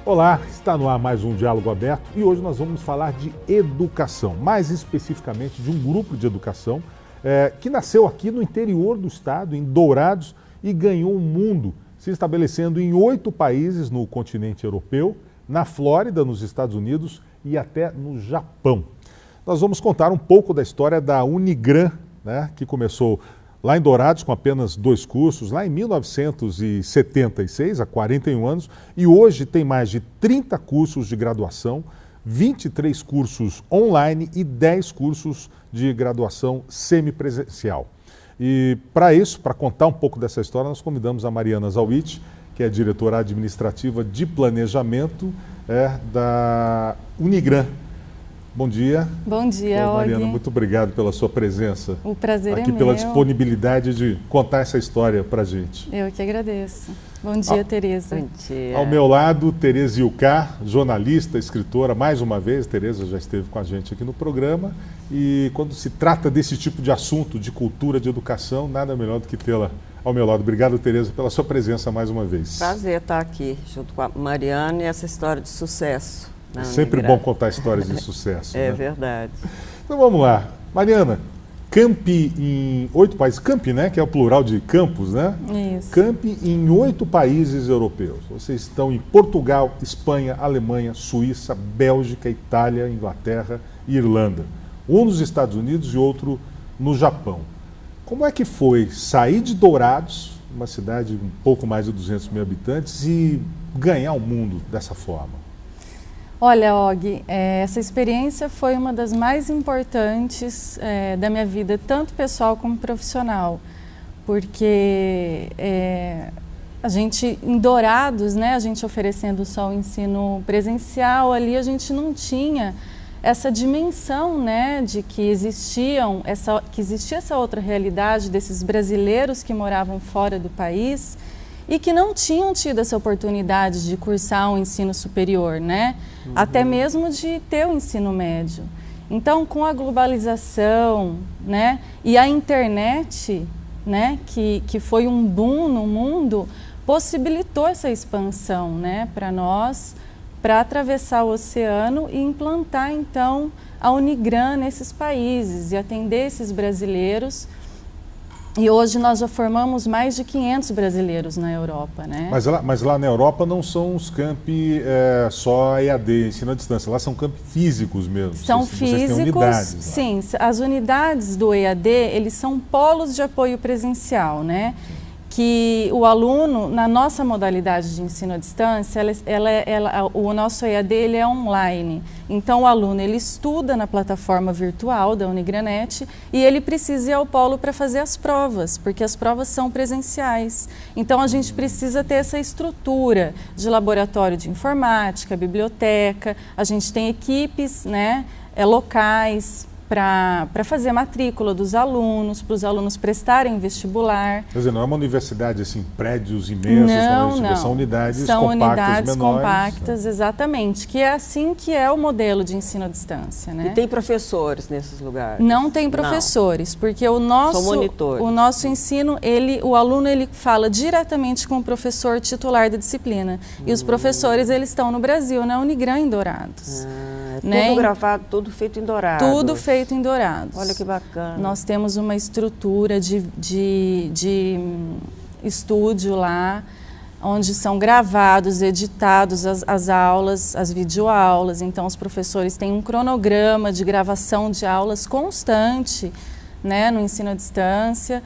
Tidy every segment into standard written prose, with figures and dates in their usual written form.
Olá, está no ar mais um Diálogo Aberto e hoje nós vamos falar de educação, mais especificamente de um grupo de educação que nasceu aqui no interior do estado, em Dourados, e ganhou o mundo, se estabelecendo em 8 países no continente europeu, na Flórida, nos Estados Unidos e até no Japão. Nós vamos contar um pouco da história da Unigran, que começou lá em Dourados com apenas 2 cursos, lá em 1976, há 41 anos, e hoje tem mais de 30 cursos de graduação, 23 cursos online e 10 cursos de graduação semipresencial. E para isso, para contar um pouco dessa história, nós convidamos a Mariana Zawitch, que é diretora administrativa de planejamento da Unigran. Bom dia. Bom dia, Mariana, Og. muito obrigado pela sua presença. O prazer aqui, é meu. pela disponibilidade de contar essa história para a gente. Eu que agradeço. Bom dia, Tereza. Bom dia. Ao meu lado, Tereza Ilcar, jornalista, escritora, mais uma vez. Tereza já esteve com a gente aqui no programa. E quando se trata desse tipo de assunto, de cultura, de educação, nada melhor do que tê-la ao meu lado. Obrigado, Tereza, pela sua presença mais uma vez. Prazer estar aqui junto com a Mariana e essa história de sucesso. É sempre bom contar histórias de sucesso. É né? verdade. Então vamos lá. Mariana, campi em 8 países. Campi, né? Que é o plural de campus, né? Isso. Campi em 8 países europeus. Vocês estão em Portugal, Espanha, Alemanha, Suíça, Bélgica, Itália, Inglaterra e Irlanda. Um nos Estados Unidos e outro no Japão. Como é que foi sair de Dourados, uma cidade um pouco mais de 200 mil habitantes, e ganhar o mundo dessa forma? Olha, Og, essa experiência foi uma das mais importantes da minha vida, tanto pessoal como profissional, porque a gente, em Dourados, né, a gente oferecendo só o ensino presencial, ali a gente não tinha essa dimensão, né, de que existia essa outra realidade desses brasileiros que moravam fora do país e que não tinham tido essa oportunidade de cursar um ensino superior, né? Até mesmo de ter o ensino médio. Então, com a globalização, né, e a internet, né, que foi um boom no mundo, possibilitou essa expansão, né, para nós, para atravessar o oceano e implantar, então, a Unigran nesses países e atender esses brasileiros. E hoje nós já formamos mais de 500 brasileiros na Europa, né? Mas lá na Europa não são os campi só EAD, ensino à distância, lá são campi físicos mesmo. São vocês têm físicos, unidades, sim. As unidades do EAD, eles são polos de apoio presencial, né? Que o aluno, na nossa modalidade de ensino à distância, o nosso EAD ele é online. Então, o aluno ele estuda na plataforma virtual da Unigranet e ele precisa ir ao polo para fazer as provas, porque as provas são presenciais. Então, a gente precisa ter essa estrutura de laboratório de informática, biblioteca, a gente tem equipes, né, locais, para fazer a matrícula dos alunos, para os alunos prestarem vestibular. Quer dizer, não é uma universidade assim, prédios imensos, não. São unidades são compactas, unidades menores. compactas, exatamente, que é assim que é o modelo de ensino à distância, né? E tem professores nesses lugares? Não tem professores, porque o nosso ensino, o aluno ele fala diretamente com o professor titular da disciplina. E os professores eles estão no Brasil, na Unigran em Dourados. Tudo gravado, tudo feito em Dourados. Tudo feito em Dourados. Olha que bacana. Nós temos uma estrutura de estúdio lá, onde são gravados, editados as aulas, as videoaulas. Então, os professores têm um cronograma de gravação de aulas constante, né, no ensino à distância.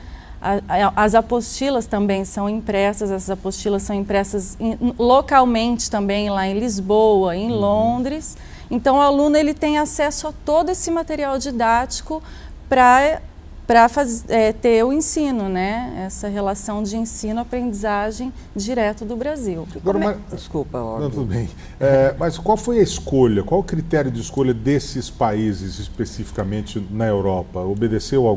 As apostilas também são impressas, essas apostilas são impressas localmente também, lá em Lisboa, em Londres. Então, o aluno ele tem acesso a todo esse material didático para ter o ensino, né? Essa relação de ensino-aprendizagem direto do Brasil. Agora, Desculpa, não, tudo bem. Mas qual foi a escolha, qual o critério de escolha desses países especificamente na Europa? Obedeceu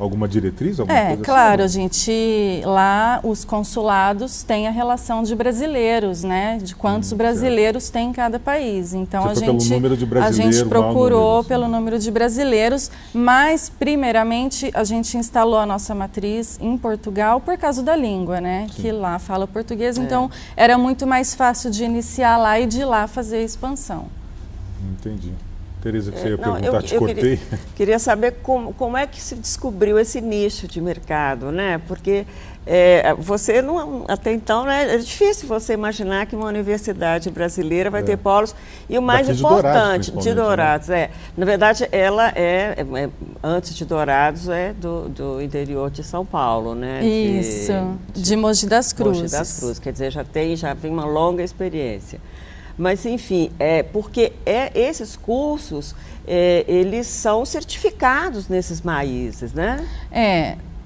alguma diretriz, alguma coisa claro, assim? a gente, lá, os consulados têm a relação de brasileiros, né? De quantos brasileiros tem em cada país. Então, pelo número de brasileiros, a gente procurou número, assim, pelo número de brasileiros, mas, primeiramente, a gente instalou a nossa matriz em Portugal por causa da língua, né? Sim. Que lá fala português, então era muito mais fácil de iniciar lá e de lá fazer a expansão. Entendi. Tereza, que você ia perguntar, te cortei. Queria saber como é que se descobriu esse nicho de mercado, né? Porque você não, até então, né, é difícil você imaginar que uma universidade brasileira vai ter polos. E o mais importante, de Dourados, né? Na verdade, ela antes de Dourados, do interior de São Paulo, né? Isso, de Mogi das Cruzes. Mogi das Cruzes, quer dizer, já tem uma longa experiência. Mas, enfim, porque esses cursos, eles são certificados nesses países, né?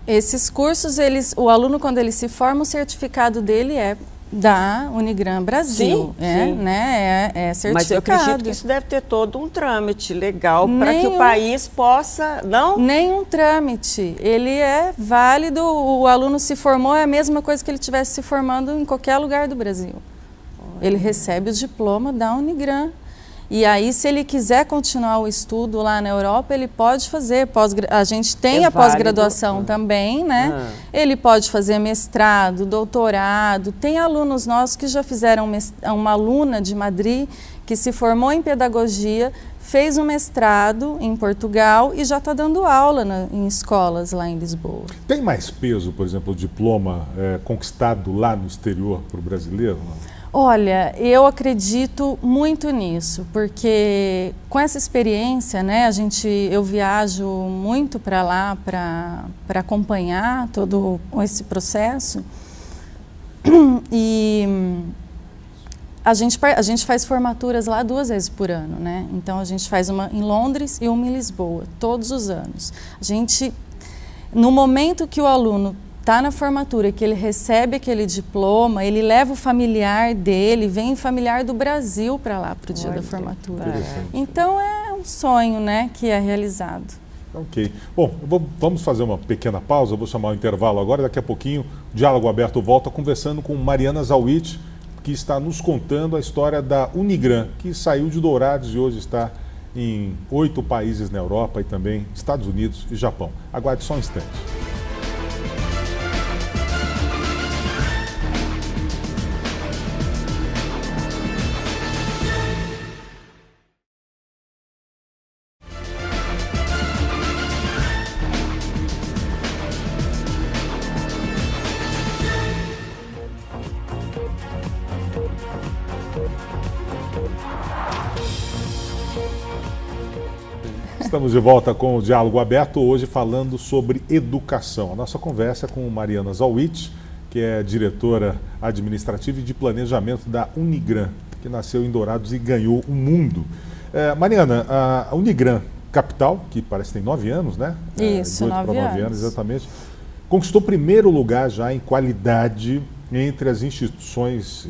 Esses cursos, o aluno, quando ele se forma, o certificado dele é da Unigran Brasil. Sim. Né? É certificado. Mas eu acredito que isso deve ter todo um trâmite legal para que o país possa... Não? Nenhum trâmite. Ele é válido, o aluno se formou, é a mesma coisa que ele estivesse se formando em qualquer lugar do Brasil. Ele recebe o diploma da Unigran. E aí, se ele quiser continuar o estudo lá na Europa, ele pode fazer. A gente tem a pós-graduação também, né? Ele pode fazer mestrado, doutorado. Tem alunos nossos que já fizeram, uma aluna de Madrid que se formou em pedagogia, fez um mestrado em Portugal e já está dando aula em escolas lá em Lisboa. Tem mais peso, por exemplo, o diploma conquistado lá no exterior para o brasileiro? Não? Olha, eu acredito muito nisso, porque com essa experiência, né, eu viajo muito para lá para acompanhar todo esse processo e a gente faz formaturas lá 2 vezes por ano, né? Então a gente faz uma em Londres e uma em Lisboa, todos os anos. No momento que o aluno está na formatura, que ele recebe aquele diploma, ele leva o familiar dele, vem familiar do Brasil para lá, para o dia da formatura. Então é um sonho, né, que é realizado. Ok. Bom, vamos fazer uma pequena pausa, eu vou chamar o intervalo agora, daqui a pouquinho o Diálogo Aberto volta conversando com Mariana Zawitch, que está nos contando a história da Unigran, que saiu de Dourados e hoje está em 8 países na Europa e também Estados Unidos e Japão. Aguarde só um instante. Estamos de volta com o Diálogo Aberto, hoje falando sobre educação. A nossa conversa é com Mariana Zawitch, que é diretora administrativa e de planejamento da Unigran, que nasceu em Dourados e ganhou o mundo. Mariana, a Unigran Capital, que parece que tem 9 anos, né? Isso, 9 anos, exatamente. Conquistou primeiro lugar já em qualidade entre as instituições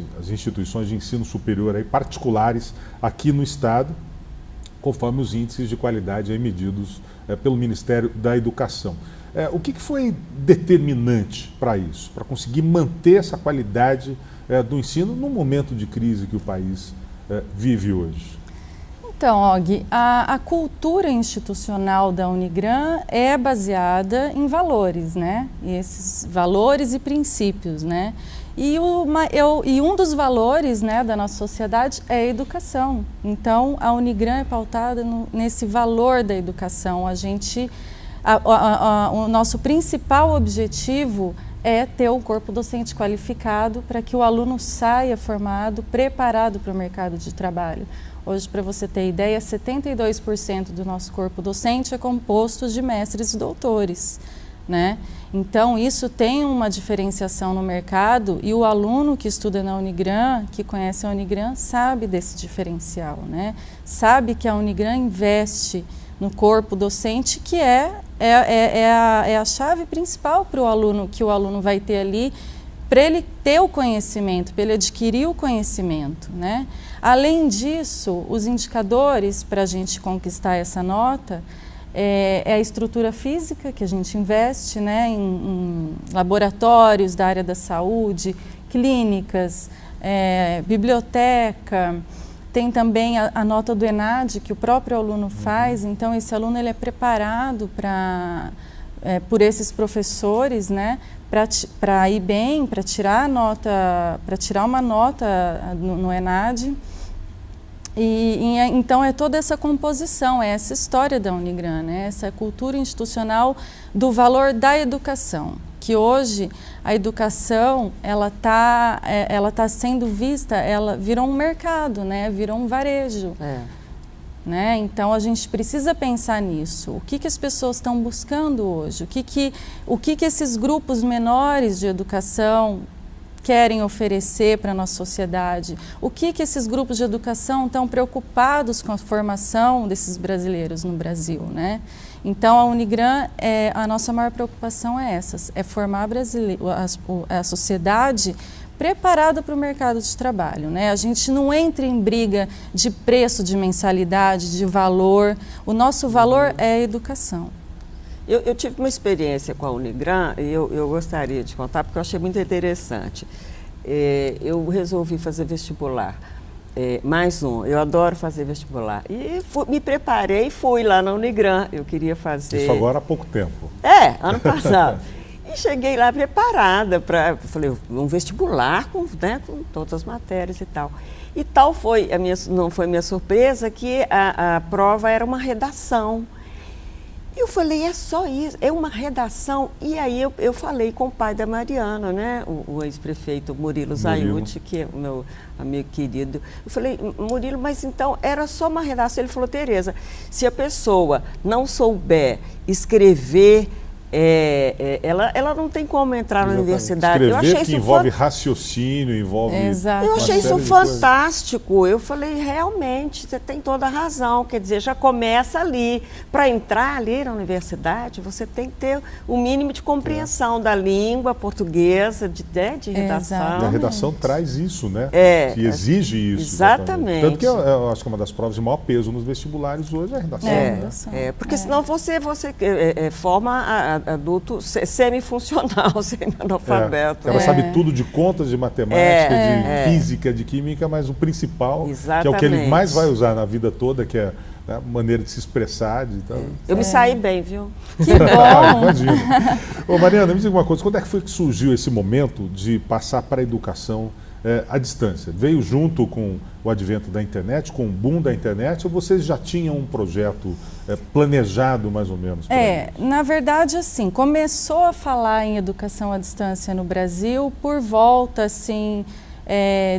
de ensino superior aí, particulares aqui no estado, conforme os índices de qualidade aí medidos pelo Ministério da Educação. O que foi determinante para isso, para conseguir manter essa qualidade do ensino num momento de crise que o país vive hoje? Então, Og, a cultura institucional da Unigran é baseada em valores, né? E esses valores e princípios, né? E um dos valores, né, da nossa sociedade é a educação. Então, a Unigran é pautada nesse valor da educação. O nosso principal objetivo é ter um corpo docente qualificado para que o aluno saia formado, preparado para o mercado de trabalho. Hoje, para você ter ideia, 72% do nosso corpo docente é composto de mestres e doutores, né? Então, isso tem uma diferenciação no mercado e o aluno que estuda na Unigran, que conhece a Unigran, sabe desse diferencial, né? Sabe que a Unigran investe no corpo docente, que é a chave principal para o aluno, que o aluno vai ter ali, para ele ter o conhecimento, para ele adquirir o conhecimento, né? Além disso, os indicadores para a gente conquistar essa nota é a estrutura física que a gente investe, né, em laboratórios da área da saúde, clínicas, biblioteca. Tem também a nota do ENAD, que o próprio aluno faz, então esse aluno ele é preparado por esses professores, né, para ir bem, para tirar uma nota no ENAD. Então é toda essa composição, é essa história da Unigran, né, essa cultura institucional do valor da educação. Que hoje a educação ela tá sendo vista, ela virou um mercado, né? Virou um varejo, né? Então a gente precisa pensar nisso. O que as pessoas estão buscando hoje? O que esses grupos menores de educação querem oferecer para a nossa sociedade? O que esses grupos de educação estão preocupados com a formação desses brasileiros no Brasil, né? Então, a Unigran, a nossa maior preocupação é essa, é formar a sociedade preparada para o mercado de trabalho, né? A gente não entra em briga de preço, de mensalidade, de valor. O nosso valor é a educação. Eu tive uma experiência com a Unigran e eu gostaria de contar porque eu achei muito interessante. Eu resolvi fazer vestibular. Mais um, eu adoro fazer vestibular. E me preparei e fui lá na Unigran. Eu queria fazer... Isso agora há pouco tempo. Ano passado. E cheguei lá preparada para... Falei, um vestibular com todas as matérias e tal. E tal foi, não foi minha surpresa, que a prova era uma redação. E eu falei, é só isso, é uma redação. E aí eu falei com o pai da Mariana, né, o ex-prefeito Murilo Zaiuti, que é o meu amigo querido. Eu falei, Murilo, mas então era só uma redação. Ele falou, Tereza, se a pessoa não souber escrever, ela não tem como entrar na universidade. Escrever, eu achei que isso envolve raciocínio, envolve... Exato. Eu achei isso fantástico. Eu falei, realmente, você tem toda a razão. Quer dizer, já começa ali. Para entrar ali na universidade, você tem que ter o mínimo de compreensão da língua portuguesa, de redação. E a redação traz isso, né? Que exige isso. Exatamente. Tanto que eu acho que uma das provas de maior peso nos vestibulares hoje é a redação. Porque senão você forma adulto semifuncional, semi-analfabeto. Ela sabe tudo de contas, de matemática, de física, de química, mas o principal, que é o que ele mais vai usar na vida toda, que é a maneira de se expressar. Eu me saí bem, viu? Que bom! Imagina. Ô, Mariana, me diga uma coisa, quando é que foi que surgiu esse momento de passar para a educação à distância? Veio junto com o advento da internet, com o boom da internet, ou vocês já tinham um projeto planejado mais ou menos? Na verdade, assim, começou a falar em educação à distância no Brasil por volta, assim,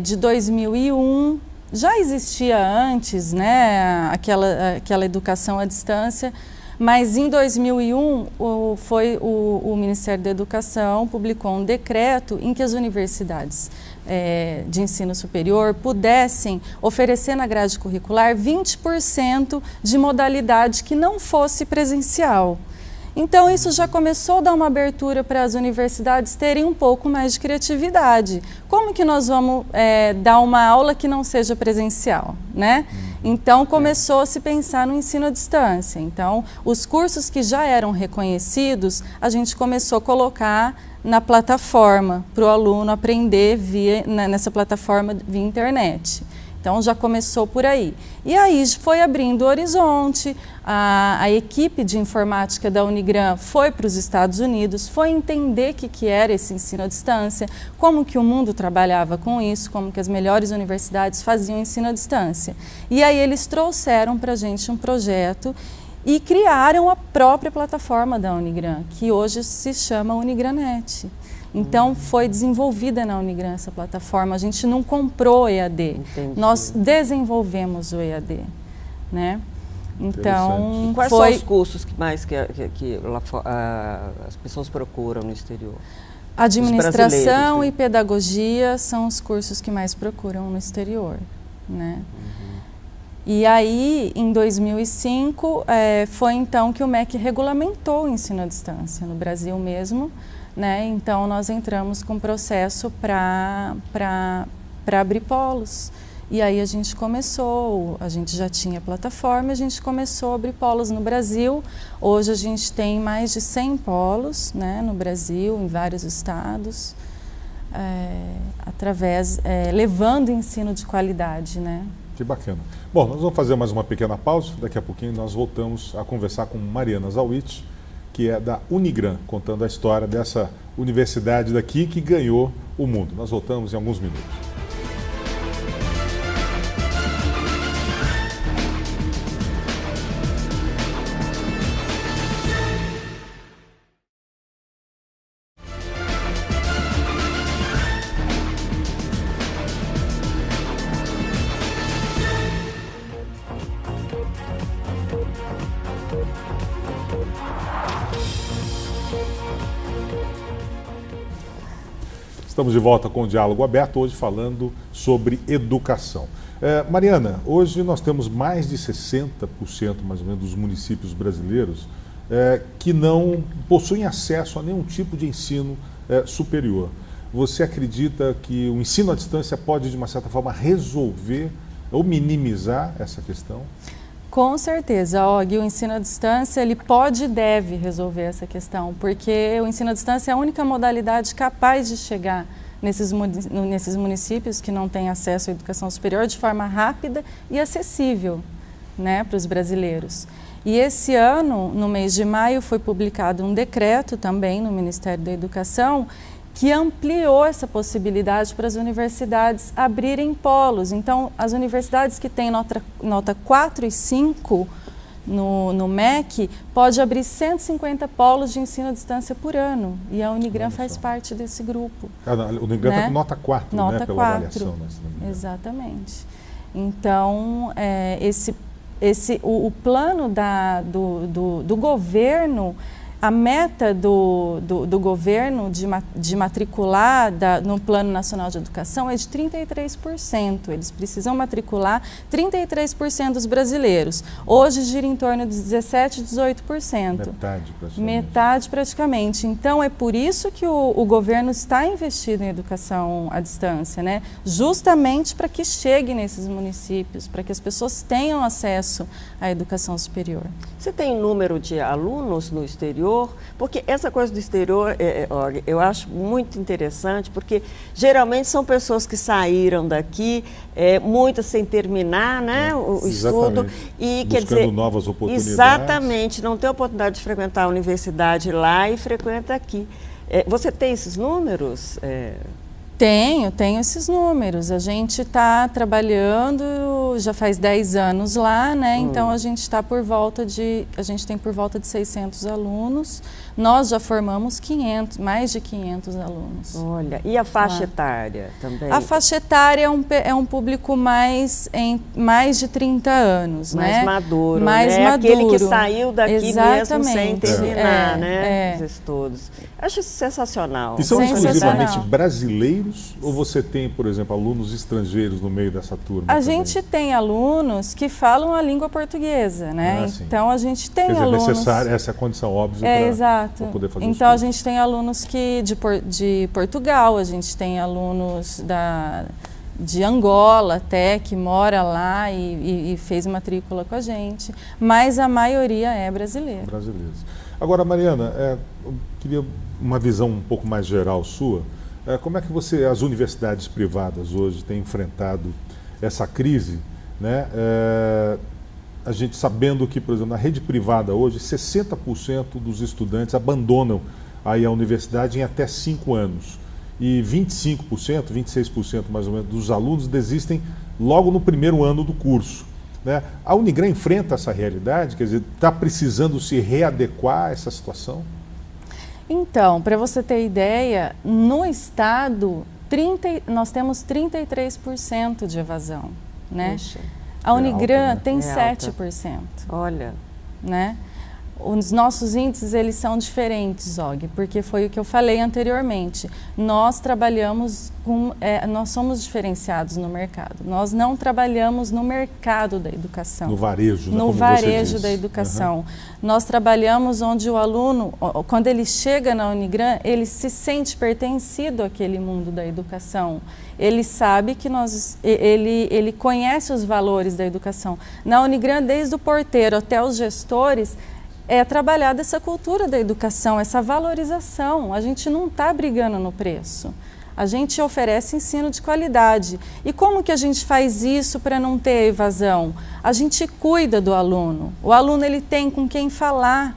de 2001. Já existia antes, né, aquela educação à distância, mas em 2001 o Ministério da Educação publicou um decreto em que as universidades de ensino superior pudessem oferecer na grade curricular 20% de modalidade que não fosse presencial. Então, isso já começou a dar uma abertura para as universidades terem um pouco mais de criatividade. Como que nós vamos dar uma aula que não seja presencial, né? Então, começou a se pensar no ensino à distância. Então, os cursos que já eram reconhecidos, a gente começou a colocar na plataforma, para o aluno aprender nessa plataforma via internet. Então, já começou por aí. E aí foi abrindo o horizonte, a equipe de informática da Unigran foi para os Estados Unidos, foi entender o que era esse ensino à distância, como que o mundo trabalhava com isso, como que as melhores universidades faziam ensino à distância. E aí eles trouxeram para a gente um projeto e criaram a própria plataforma da Unigran, que hoje se chama Unigranet. Então, foi desenvolvida na Unigran essa plataforma, a gente não comprou EAD, nós desenvolvemos o EAD, né? Então, e quais são os cursos que mais que as pessoas procuram no exterior? Administração e pedagogia são os cursos que mais procuram no exterior, né? E aí, em 2005, foi então que o MEC regulamentou o ensino à distância no Brasil mesmo, né? Então, nós entramos com um processo para abrir polos. E aí a gente já tinha plataforma, a gente começou a abrir polos no Brasil. Hoje a gente tem mais de 100 polos, né, no Brasil, em vários estados, levando ensino de qualidade, né? Que bacana. Bom, nós vamos fazer mais uma pequena pausa, daqui a pouquinho nós voltamos a conversar com Mariana Zawitz, que é da Unigran, contando a história dessa universidade daqui que ganhou o mundo. Nós voltamos em alguns minutos. Estamos de volta com o Diálogo Aberto, hoje falando sobre educação. Mariana, hoje nós temos mais de 60%, mais ou menos, dos municípios brasileiros que não possuem acesso a nenhum tipo de ensino superior. Você acredita que o ensino à distância pode, de uma certa forma, resolver ou minimizar essa questão? Com certeza, Og, o ensino à distância ele pode e deve resolver essa questão, porque o ensino à distância é a única modalidade capaz de chegar nesses municípios que não têm acesso à educação superior de forma rápida e acessível, né, para os brasileiros. E esse ano, no mês de maio, foi publicado um decreto também no Ministério da Educação que ampliou essa possibilidade para as universidades abrirem polos. Então, as universidades que têm nota 4 e 5 no MEC, pode abrir 150 polos de ensino à distância por ano. E a Unigran faz parte desse grupo. A Unigran está com nota 4, nota né, pela 4. avaliação. Né, exatamente. Então, o plano do governo, a meta do governo de matricular no Plano Nacional de Educação é de 33%. Eles precisam matricular 33% dos brasileiros. Hoje gira em torno de 17%, 18%. Metade praticamente. Metade praticamente. Então é por isso que o governo está investindo em educação à distância, né? Justamente para que chegue nesses municípios, para que as pessoas tenham acesso à educação superior. Você tem número de alunos no exterior? Porque essa coisa do exterior, eu acho muito interessante, porque geralmente são pessoas que saíram daqui, muitas sem terminar, né, o estudo. E, buscando quer dizer, novas oportunidades. Exatamente, não tem oportunidade de frequentar a universidade lá e frequenta aqui. Você tem esses números? Tenho esses números. A gente está trabalhando, já faz 10 anos lá, né? Então a gente tem por volta de 600 alunos. Nós já formamos mais de 500 alunos. Olha, e a faixa etária também? A faixa etária é um público mais de 30 anos, mais né? Maduro, mais né? maduro. Aquele que saiu daqui mesmo sem terminar, né? Os estudos. Acho isso sensacional. E são exclusivamente brasileiros ou você tem, por exemplo, alunos estrangeiros no meio dessa turma? A gente tem alunos que falam a língua portuguesa, né? Então a gente tem alunos... É necessário, essa é a condição óbvia para poder fazer então a gente tem alunos de Portugal, a gente tem alunos de Angola até, que mora lá e fez matrícula com a gente, mas a maioria é brasileira. Brasileiros. Agora, Mariana, eu queria uma visão um pouco mais geral sua. Como é que as universidades privadas hoje têm enfrentado essa crise, né? A gente sabendo que, por exemplo, na rede privada hoje, 60% dos estudantes abandonam aí a universidade em até 5 anos. E 25%, 26% mais ou menos dos alunos desistem logo no primeiro ano do curso, né? A Unigran enfrenta essa realidade, quer dizer, está precisando se readequar a essa situação? Então, para você ter ideia, no estado nós temos 33% de evasão, né? Puxa, a Unigran alta, né? tem 7%. Olha. Né? Os nossos índices, eles são diferentes, Og, porque foi o que eu falei anteriormente. Nós trabalhamos nós somos diferenciados no mercado. Nós não trabalhamos no mercado da educação. No varejo, né, no varejo da educação. Nós trabalhamos onde o aluno, quando ele chega na Unigran, ele se sente pertencido àquele mundo da educação. Ele sabe que ele conhece os valores da educação. Na Unigran, desde o porteiro até os gestores, é trabalhada essa cultura da educação, essa valorização. A gente não está brigando no preço. A gente oferece ensino de qualidade. E como que a gente faz isso para não ter evasão? A gente cuida do aluno. O aluno, ele tem com quem falar,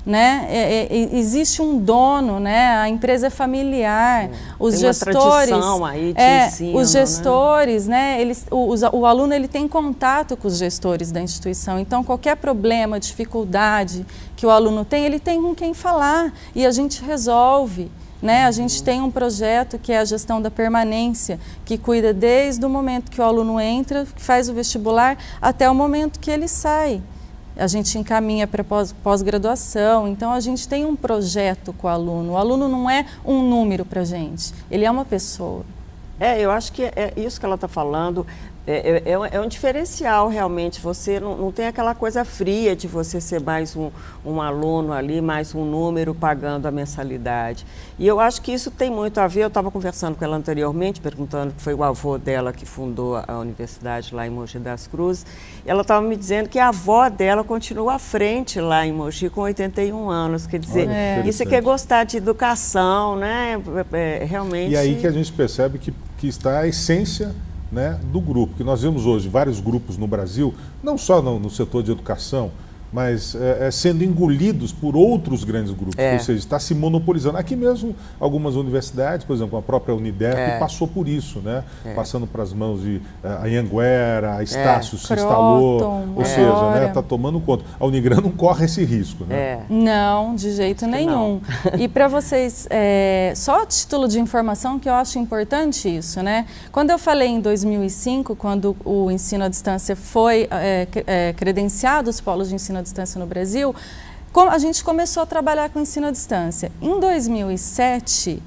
né? Existe um dono, né? A empresa é familiar, os tem gestores, uma tradição aí de ensino, os gestores, né? O aluno, ele tem contato com os gestores da instituição. Então, qualquer problema, dificuldade que o aluno tem, ele tem com quem falar e a gente resolve. Né? A gente tem um projeto que é a gestão da permanência, que cuida desde o momento que o aluno entra, que faz o vestibular, até o momento que ele sai. A gente encaminha para pós-graduação, então a gente tem um projeto com o aluno. O aluno não é um número para a gente, ele é uma pessoa. Eu acho que é isso que ela está falando. É um diferencial realmente, você não tem aquela coisa fria de você ser mais um aluno ali, mais um número pagando a mensalidade. E eu acho que isso tem muito a ver, eu estava conversando com ela anteriormente, perguntando que foi o avô dela que fundou a universidade lá em Mogi das Cruzes, ela estava me dizendo que a avó dela continua à frente lá em Mogi com 81 anos, quer dizer, isso é gostar de educação, né, realmente... E aí que a gente percebe que está a essência, né, do grupo, que nós vemos hoje vários grupos no Brasil, não só no setor de educação, mas sendo engolidos por outros grandes grupos, ou seja, está se monopolizando. Aqui mesmo, algumas universidades, por exemplo, a própria Unidep passou por isso, né? Passando para as mãos de Anhanguera, a Estácio se instalou, ou seja, né, está tomando conta. A Unigran não corre esse risco, né? Não, de jeito nenhum. E para vocês, só a título de informação que eu acho importante isso, né? Quando eu falei em 2005, quando o ensino à distância foi credenciado, os polos de ensino à distância no Brasil, a gente começou a trabalhar com ensino à distância. Em 2007,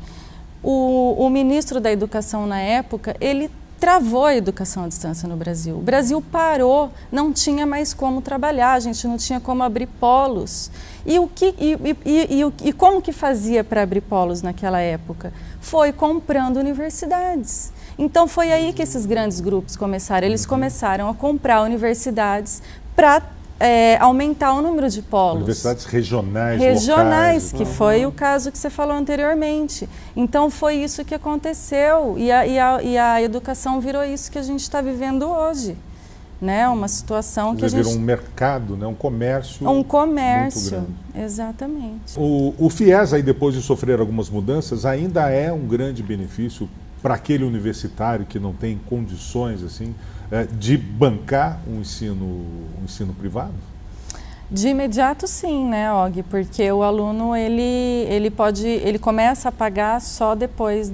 o ministro da Educação na época, ele travou a educação à distância no Brasil. O Brasil parou, não tinha mais como trabalhar, a gente não tinha como abrir polos. E como que fazia para abrir polos naquela época? Foi comprando universidades. Então foi aí que esses grandes grupos começaram. Eles começaram a comprar universidades para aumentar o número de polos. Universidades regionais, regionais, locais. Que foi o caso que você falou anteriormente. Então foi isso que aconteceu e a educação virou isso que a gente está vivendo hoje. Né? Uma situação que a gente... Virou um mercado, né? Um comércio. Um comércio, muito grande. Exatamente. O FIES, aí, depois de sofrer algumas mudanças, ainda é um grande benefício para aquele universitário que não tem condições assim, de bancar um ensino privado? De imediato sim, né, Og? Porque o aluno ele começa a pagar só depois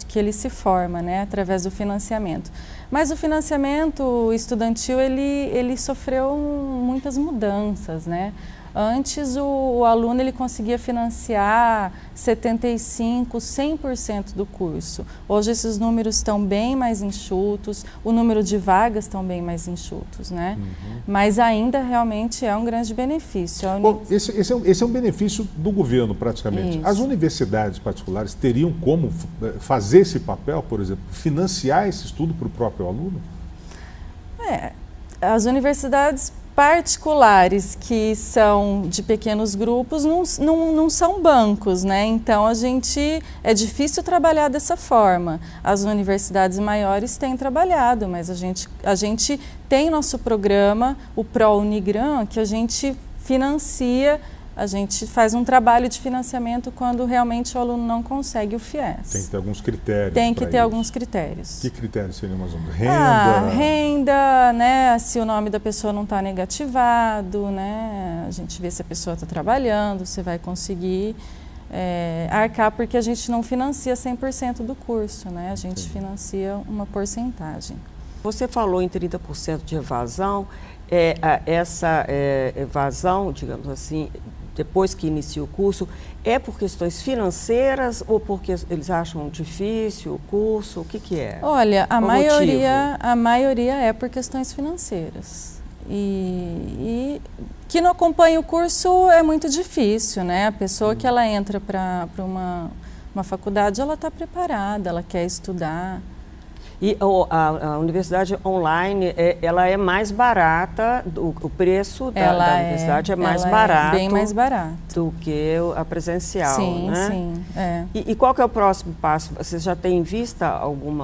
que ele se forma, né, através do financiamento. Mas o financiamento estudantil ele sofreu muitas mudanças, né? Antes o aluno ele conseguia financiar 75%, 100% do curso. Hoje esses números estão bem mais enxutos, o número de vagas estão bem mais enxutos, né? Mas ainda realmente é um grande benefício. Bom, esse é um benefício do governo praticamente. Isso. As universidades particulares teriam como fazer esse papel, por exemplo, financiar esse estudo para o próprio aluno? As universidades particulares que são de pequenos grupos não são bancos, né? Então é difícil trabalhar dessa forma. As universidades maiores têm trabalhado, mas a gente tem nosso programa, o ProUnigran, que a gente financia. A gente faz um trabalho de financiamento quando realmente o aluno não consegue o FIES. Tem que ter alguns critérios. Tem que ter alguns critérios. Que critérios seriam mais ou menos? Renda? Renda, né? Se o nome da pessoa não está negativado, né? A gente vê se a pessoa está trabalhando, você vai conseguir arcar, porque a gente não financia 100% do curso, né? A gente financia uma porcentagem. Você falou em 30% de evasão. essa evasão, digamos assim, depois que inicia o curso, é por questões financeiras ou porque eles acham difícil o curso? O que é? Olha, a maioria é por questões financeiras. E que não acompanha o curso é muito difícil, né? A pessoa que ela entra para uma faculdade, ela está preparada, ela quer estudar. E a universidade online, ela é mais barata, o preço da universidade é mais barato. É bem mais barato. Do que a presencial, sim, né? Sim, E qual que é o próximo passo? Vocês já têm em vista algum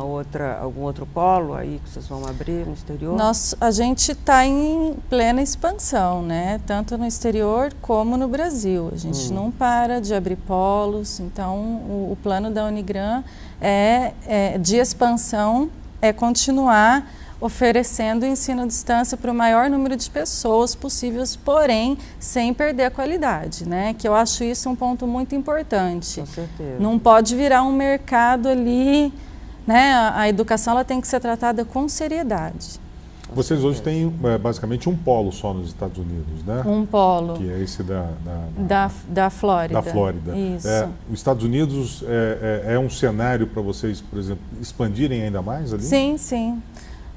outro polo aí que vocês vão abrir no exterior? A gente está em plena expansão, né? Tanto no exterior como no Brasil. A gente não para de abrir polos, então o plano da Unigran de expansão é continuar oferecendo ensino à distância para o maior número de pessoas possíveis, porém sem perder a qualidade, né? Que eu acho isso um ponto muito importante. Com certeza. Não pode virar um mercado ali, né? A educação ela tem que ser tratada com seriedade. Vocês hoje têm basicamente um polo só nos Estados Unidos, né? Um polo. Que é esse da Flórida. Da Flórida. Isso. Os Estados Unidos é um cenário para vocês, por exemplo, expandirem ainda mais ali? Sim, sim.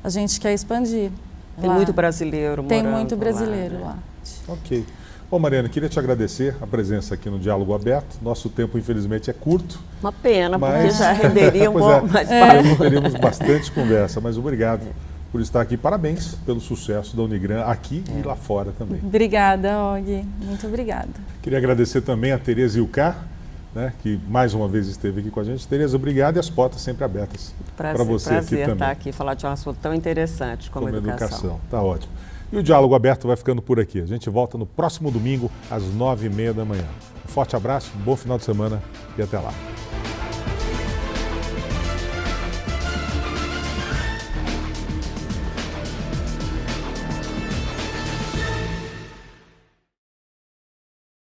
A gente quer expandir. Tem muito brasileiro morando. Tem muito brasileiro lá. Ok. Bom, Mariana, queria te agradecer a presença aqui no Diálogo Aberto. Nosso tempo, infelizmente, é curto. Uma pena, porque já renderia um pouco mais papo. Teríamos bastante conversa, mas obrigado por estar aqui. Parabéns pelo sucesso da Unigran aqui e lá fora também. Obrigada, Og. Muito obrigada. Queria agradecer também a Tereza Ilcar, né, que mais uma vez esteve aqui com a gente. Tereza, obrigado e as portas sempre abertas para você aqui também. Prazer estar aqui, falar de um assunto tão interessante como educação. Tá ótimo. E o Diálogo Aberto vai ficando por aqui. A gente volta no próximo domingo, às 9h30 da manhã. Um forte abraço, um bom final de semana e até lá.